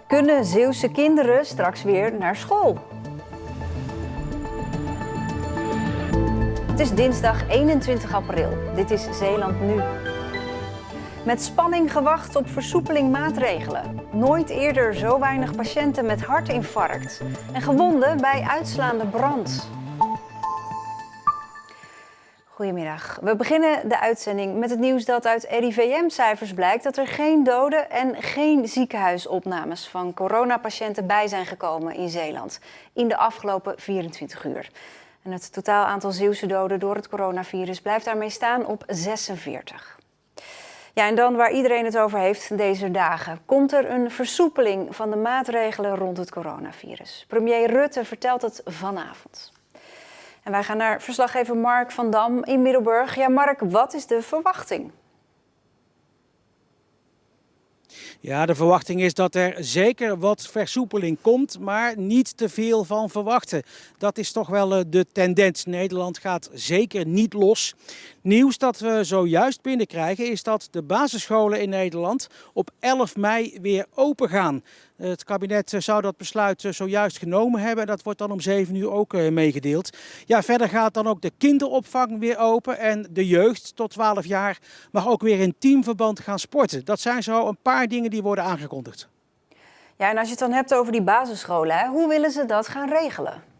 Kunnen Zeeuwse kinderen straks weer naar school? Het is dinsdag 21 april. Dit is Zeeland Nu. Met spanning gewacht op versoepeling maatregelen. Nooit eerder zo weinig patiënten met hartinfarct. En gewonden bij uitslaande brand. Goedemiddag. We beginnen de uitzending met het nieuws dat uit RIVM-cijfers blijkt dat er geen doden en geen ziekenhuisopnames van coronapatiënten bij zijn gekomen in Zeeland in de afgelopen 24 uur. En het totaal aantal Zeeuwse doden door het coronavirus blijft daarmee staan op 46. Ja, en dan waar iedereen het over heeft deze dagen. Komt er een versoepeling van de maatregelen rond het coronavirus? Premier Rutte vertelt het vanavond. En wij gaan naar verslaggever Mark van Dam in Middelburg. Ja, Mark, wat is de verwachting? Ja, de verwachting is dat er zeker wat versoepeling komt, maar niet te veel van verwachten. Dat is toch wel de tendens. Nederland gaat zeker niet los. Nieuws dat we zojuist binnenkrijgen is dat de basisscholen in Nederland op 11 mei weer open gaan. Het kabinet zou dat besluit zojuist genomen hebben. Dat wordt dan om 7 uur ook meegedeeld. Ja, verder gaat dan ook de kinderopvang weer open. En de jeugd tot 12 jaar mag ook weer in teamverband gaan sporten. Dat zijn zo een paar dingen die worden aangekondigd. Ja, en als je het dan hebt over die basisscholen, hè, hoe willen ze dat gaan regelen?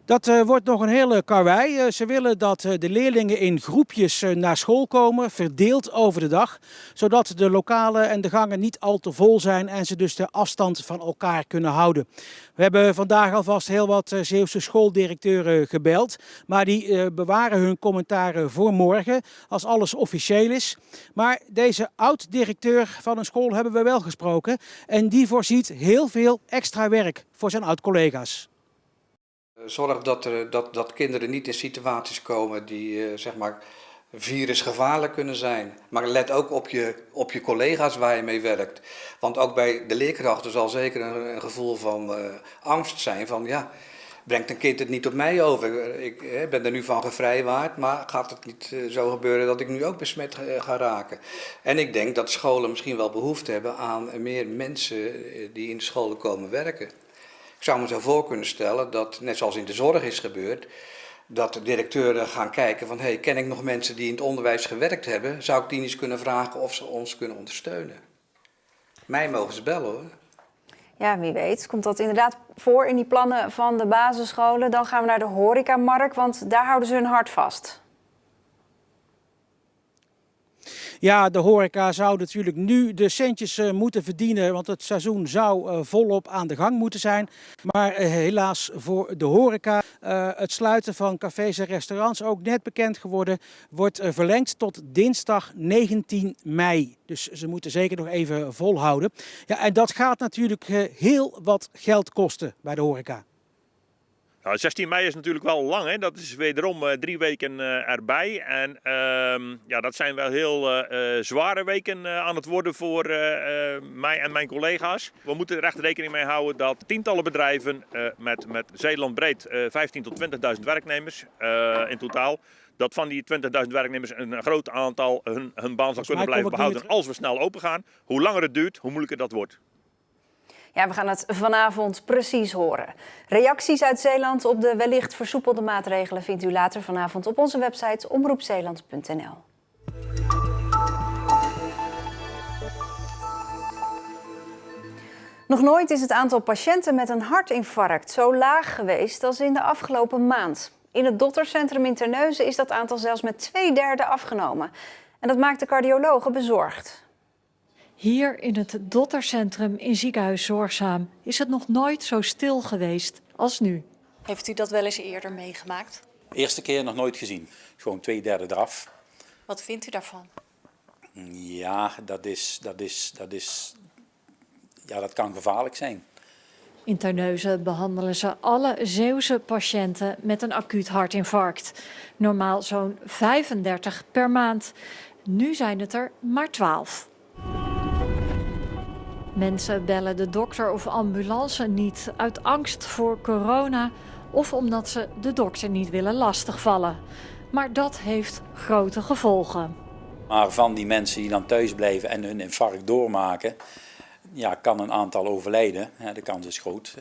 Dat wordt nog een hele karwei. Ze willen dat de leerlingen in groepjes naar school komen, verdeeld over de dag. Zodat de lokalen en de gangen niet al te vol zijn en ze dus de afstand van elkaar kunnen houden. We hebben vandaag alvast heel wat Zeeuwse schooldirecteuren gebeld. Maar die bewaren hun commentaren voor morgen, als alles officieel is. Maar deze oud-directeur van een school hebben we wel gesproken. En die voorziet heel veel extra werk voor zijn oud-collega's. Zorg dat kinderen niet in situaties komen die zeg maar virusgevaarlijk kunnen zijn. Maar let ook op je collega's waar je mee werkt. Want ook bij de leerkrachten zal zeker een gevoel van angst zijn. Van ja, brengt een kind het niet op mij over? Ik ben er nu van gevrijwaard, maar gaat het niet zo gebeuren dat ik nu ook besmet ga raken? En ik denk dat scholen misschien wel behoefte hebben aan meer mensen die in de scholen komen werken. Ik zou me zo voor kunnen stellen dat, net zoals in de zorg is gebeurd, dat de directeuren gaan kijken van, ken ik nog mensen die in het onderwijs gewerkt hebben? Zou ik die eens kunnen vragen of ze ons kunnen ondersteunen? Mij mogen ze bellen, hoor. Ja, wie weet. Komt dat inderdaad voor in die plannen van de basisscholen? Dan gaan we naar de horecamarkt, want daar houden ze hun hart vast. Ja, de horeca zou natuurlijk nu de centjes moeten verdienen, want het seizoen zou volop aan de gang moeten zijn. Maar helaas voor de horeca, het sluiten van cafés en restaurants, ook net bekend geworden, wordt verlengd tot dinsdag 19 mei. Dus ze moeten zeker nog even volhouden. Ja, en dat gaat natuurlijk heel wat geld kosten bij de horeca. Nou, 16 mei is natuurlijk wel lang, hè? Dat is wederom 3 weken erbij. En ja, dat zijn wel heel zware weken aan het worden voor mij en mijn collega's. We moeten er echt rekening mee houden dat tientallen bedrijven met Zeeland breed 15.000 tot 20.000 werknemers in totaal, dat van die 20.000 werknemers een groot aantal hun baan zal kunnen blijven behouden als we snel open gaan. Hoe langer het duurt, hoe moeilijker dat wordt. Ja, we gaan het vanavond precies horen. Reacties uit Zeeland op de wellicht versoepelde maatregelen vindt u later vanavond op onze website omroepzeeland.nl. Nog nooit is het aantal patiënten met een hartinfarct zo laag geweest als in de afgelopen maand. In het Dottercentrum in Terneuzen is dat aantal zelfs met 2/3 afgenomen. En dat maakt de cardiologen bezorgd. Hier in het Dottercentrum in Ziekenhuis Zorgzaam is het nog nooit zo stil geweest als nu. Heeft u dat wel eens eerder meegemaakt? Eerste keer nog nooit gezien. Gewoon 2/3 eraf. Wat vindt u daarvan? Ja, dat kan gevaarlijk zijn. In Terneuzen behandelen ze alle Zeeuwse patiënten met een acuut hartinfarct. Normaal zo'n 35 per maand. Nu zijn het er maar 12. Mensen bellen de dokter of ambulance niet uit angst voor corona of omdat ze de dokter niet willen lastigvallen. Maar dat heeft grote gevolgen. Maar van die mensen die dan thuis blijven en hun infarct doormaken, ja, kan een aantal overlijden. De kans is groot.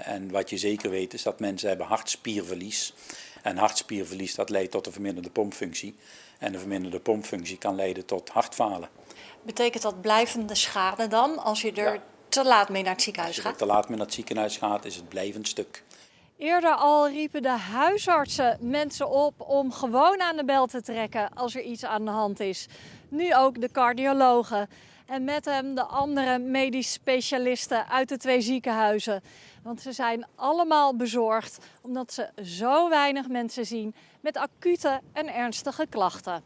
En wat je zeker weet is dat mensen hebben hartspierverlies. En hartspierverlies dat leidt tot een verminderde pompfunctie. En een verminderde pompfunctie kan leiden tot hartfalen. Betekent dat blijvende schade dan, als je er te laat mee naar het ziekenhuis Als je er gaat? te laat mee naar het ziekenhuis gaat, is het blijvend stuk. Eerder al riepen de huisartsen mensen op om gewoon aan de bel te trekken als er iets aan de hand is. Nu ook de cardiologen. En met hem de andere medisch specialisten uit de 2 ziekenhuizen. Want ze zijn allemaal bezorgd omdat ze zo weinig mensen zien met acute en ernstige klachten.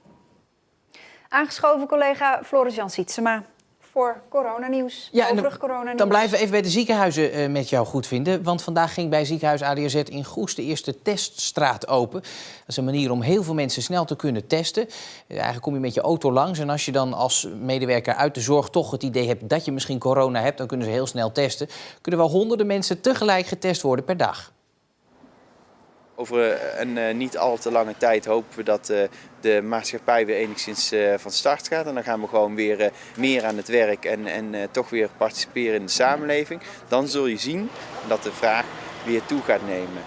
Aangeschoven collega Floris-Jan Sietsema voor coronanieuws. Ja, en Overig coronanieuws. dan blijven we even bij de ziekenhuizen met jou goed vinden. Want vandaag ging bij ziekenhuis ADRZ in Goes de eerste teststraat open. Dat is een manier om heel veel mensen snel te kunnen testen. Eigenlijk kom je met je auto langs. En als je dan als medewerker uit de zorg toch het idee hebt dat je misschien corona hebt, dan kunnen ze heel snel testen. Kunnen wel honderden mensen tegelijk getest worden per dag. Over een niet al te lange tijd hopen we dat de maatschappij weer enigszins van start gaat. En dan gaan we gewoon weer meer aan het werk en toch weer participeren in de samenleving. Dan zul je zien dat de vraag weer toe gaat nemen.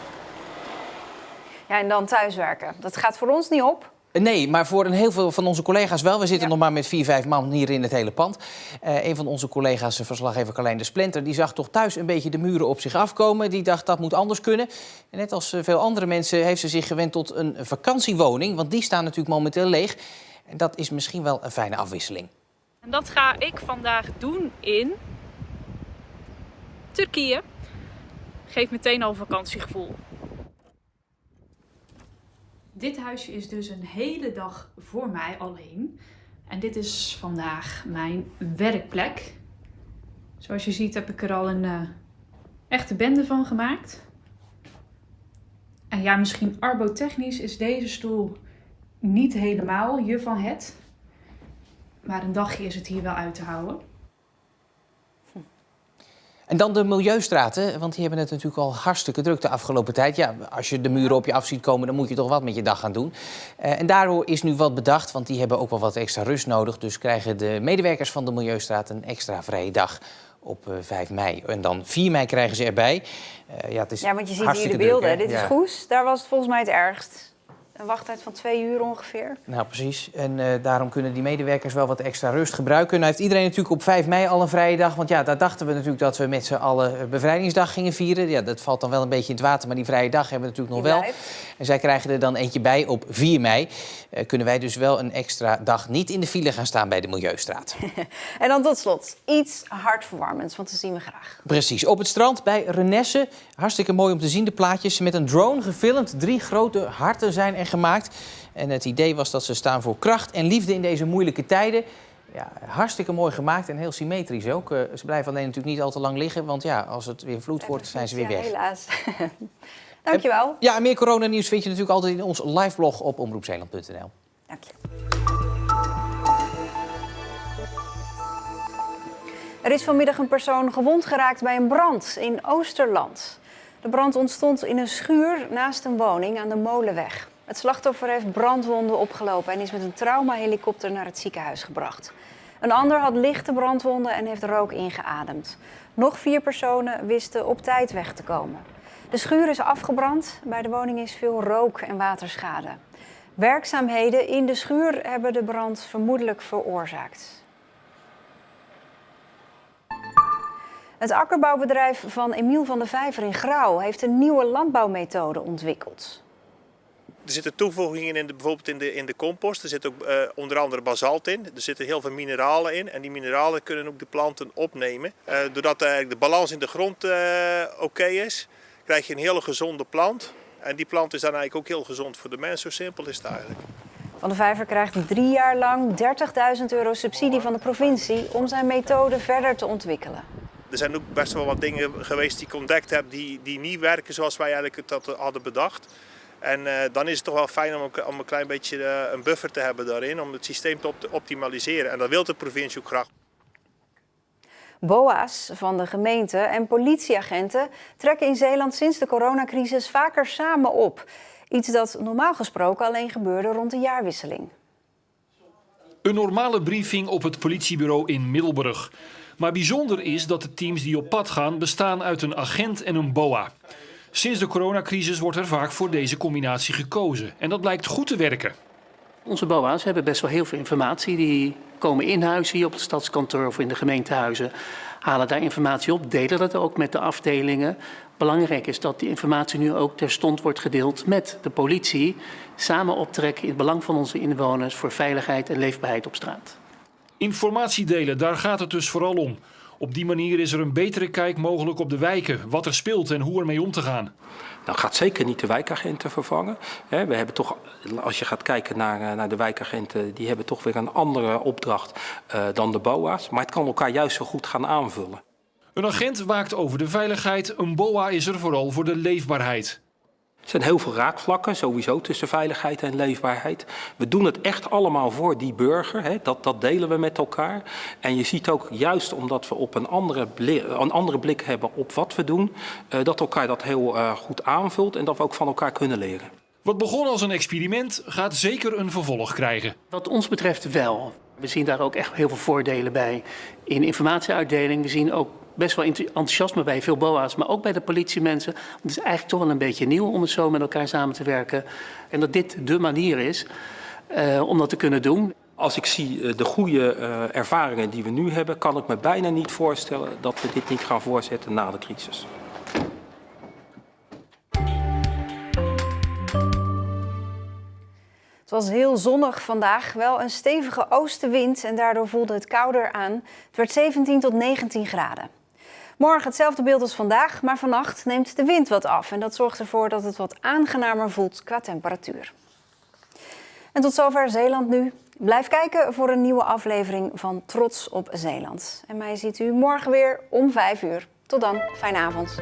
Ja, en dan thuiswerken. Dat gaat voor ons niet op. Nee, maar voor een heel veel van onze collega's wel. We zitten nog maar met 4-5 man hier in het hele pand. Een van onze collega's, verslaggever Carlijn de Splinter, die zag toch thuis een beetje de muren op zich afkomen. Die dacht dat moet anders kunnen. En net als veel andere mensen heeft ze zich gewend tot een vakantiewoning. Want die staan natuurlijk momenteel leeg. En dat is misschien wel een fijne afwisseling. En dat ga ik vandaag doen in Turkije. Geeft meteen al vakantiegevoel. Dit huisje is dus een hele dag voor mij alleen. En dit is vandaag mijn werkplek. Zoals je ziet heb ik er al een echte bende van gemaakt. En ja, misschien arbotechnisch is deze stoel niet helemaal je van het. Maar een dagje is het hier wel uit te houden. En dan de milieustraten, want die hebben het natuurlijk al hartstikke druk de afgelopen tijd. Ja, als je de muren op je af ziet komen, dan moet je toch wat met je dag gaan doen. En daardoor is nu wat bedacht, want die hebben ook wel wat extra rust nodig. Dus krijgen de medewerkers van de milieustraat een extra vrije dag op 5 mei. En dan 4 mei krijgen ze erbij. Het is Want je ziet hier de hartstikke beelden. druk, hè? Dit is Goes. Daar was het volgens mij het ergst. Een wachttijd van 2 uur ongeveer. Nou, precies. En daarom kunnen die medewerkers wel wat extra rust gebruiken. Nou heeft iedereen natuurlijk op 5 mei al een vrije dag. Want ja, daar dachten we natuurlijk dat we met z'n allen bevrijdingsdag gingen vieren. Ja, dat valt dan wel een beetje in het water, maar die vrije dag hebben we natuurlijk nog wel. En zij krijgen er dan eentje bij op 4 mei. Kunnen wij dus wel een extra dag niet in de file gaan staan bij de Milieustraat. En dan tot slot iets hartverwarmends, want dat zien we graag. Precies, op het strand bij Renesse. Hartstikke mooi om te zien, de plaatjes. Met een drone gefilmd. 3 grote harten zijn er gemaakt. En het idee was dat ze staan voor kracht en liefde in deze moeilijke tijden. Ja, hartstikke mooi gemaakt en heel symmetrisch ook. Ze blijven alleen natuurlijk niet al te lang liggen, want ja, als het weer vloed wordt, zijn ze weer weg. Helaas. Dankjewel. Ja, meer coronanieuws vind je natuurlijk altijd in ons liveblog op omroepzeeland.nl. Dank je. Er is vanmiddag een persoon gewond geraakt bij een brand in Oosterland. De brand ontstond in een schuur naast een woning aan de Molenweg. Het slachtoffer heeft brandwonden opgelopen en is met een traumahelikopter naar het ziekenhuis gebracht. Een ander had lichte brandwonden en heeft rook ingeademd. Nog 4 personen wisten op tijd weg te komen. De schuur is afgebrand. Bij de woning is veel rook en waterschade. Werkzaamheden in de schuur hebben de brand vermoedelijk veroorzaakt. Het akkerbouwbedrijf van Emiel van de Vijver in Grauw heeft een nieuwe landbouwmethode ontwikkeld. Er zitten toevoegingen in bijvoorbeeld in de compost. Er zit ook onder andere basalt in. Er zitten heel veel mineralen in. En die mineralen kunnen ook de planten opnemen. Doordat de balans in de grond oké is, krijg je een hele gezonde plant. En die plant is dan eigenlijk ook heel gezond voor de mens. Zo simpel is het eigenlijk. Van de Vijver krijgt 3 jaar lang €30.000 subsidie van de provincie om zijn methode verder te ontwikkelen. Er zijn ook best wel wat dingen geweest die ik ontdekt heb die niet werken zoals wij eigenlijk het hadden bedacht. En dan is het toch wel fijn om een klein beetje een buffer te hebben daarin, om het systeem te optimaliseren. En dat wil de provincie ook graag. BOA's van de gemeente en politieagenten trekken in Zeeland sinds de coronacrisis vaker samen op. Iets dat normaal gesproken alleen gebeurde rond de jaarwisseling. Een normale briefing op het politiebureau in Middelburg. Maar bijzonder is dat de teams die op pad gaan bestaan uit een agent en een BOA. Sinds de coronacrisis wordt er vaak voor deze combinatie gekozen. En dat blijkt goed te werken. Onze BOA's hebben best wel heel veel informatie. Die komen in huis hier op het stadskantoor of in de gemeentehuizen. Halen daar informatie op, delen dat ook met de afdelingen. Belangrijk is dat die informatie nu ook terstond wordt gedeeld met de politie. Samen optrekken in het belang van onze inwoners voor veiligheid en leefbaarheid op straat. Informatie delen, daar gaat het dus vooral om. Op die manier is er een betere kijk mogelijk op de wijken, wat er speelt en hoe ermee om te gaan. Dat gaat zeker niet de wijkagenten vervangen. We hebben toch, als je gaat kijken naar de wijkagenten, die hebben toch weer een andere opdracht dan de BOA's. Maar het kan elkaar juist zo goed gaan aanvullen. Een agent waakt over de veiligheid, een BOA is er vooral voor de leefbaarheid. Er zijn heel veel raakvlakken, sowieso tussen veiligheid en leefbaarheid. We doen het echt allemaal voor die burger, dat delen we met elkaar. En je ziet ook, juist omdat we op een andere blik hebben op wat we doen, dat elkaar dat heel goed aanvult en dat we ook van elkaar kunnen leren. Wat begon als een experiment gaat zeker een vervolg krijgen. Wat ons betreft wel. We zien daar ook echt heel veel voordelen bij. In informatieuitdeling, we zien ook best wel enthousiasme bij veel BOA's, maar ook bij de politiemensen. Het is eigenlijk toch wel een beetje nieuw om het zo met elkaar samen te werken. En dat dit de manier is om dat te kunnen doen. Als ik zie de goede ervaringen die we nu hebben, kan ik me bijna niet voorstellen dat we dit niet gaan voortzetten na de crisis. Het was heel zonnig vandaag, wel een stevige oostenwind en daardoor voelde het kouder aan. Het werd 17 tot 19 graden. Morgen hetzelfde beeld als vandaag, maar vannacht neemt de wind wat af. En dat zorgt ervoor dat het wat aangenamer voelt qua temperatuur. En tot zover Zeeland nu. Blijf kijken voor een nieuwe aflevering van Trots op Zeeland. En mij ziet u morgen weer om 5 uur. Tot dan, fijne avond.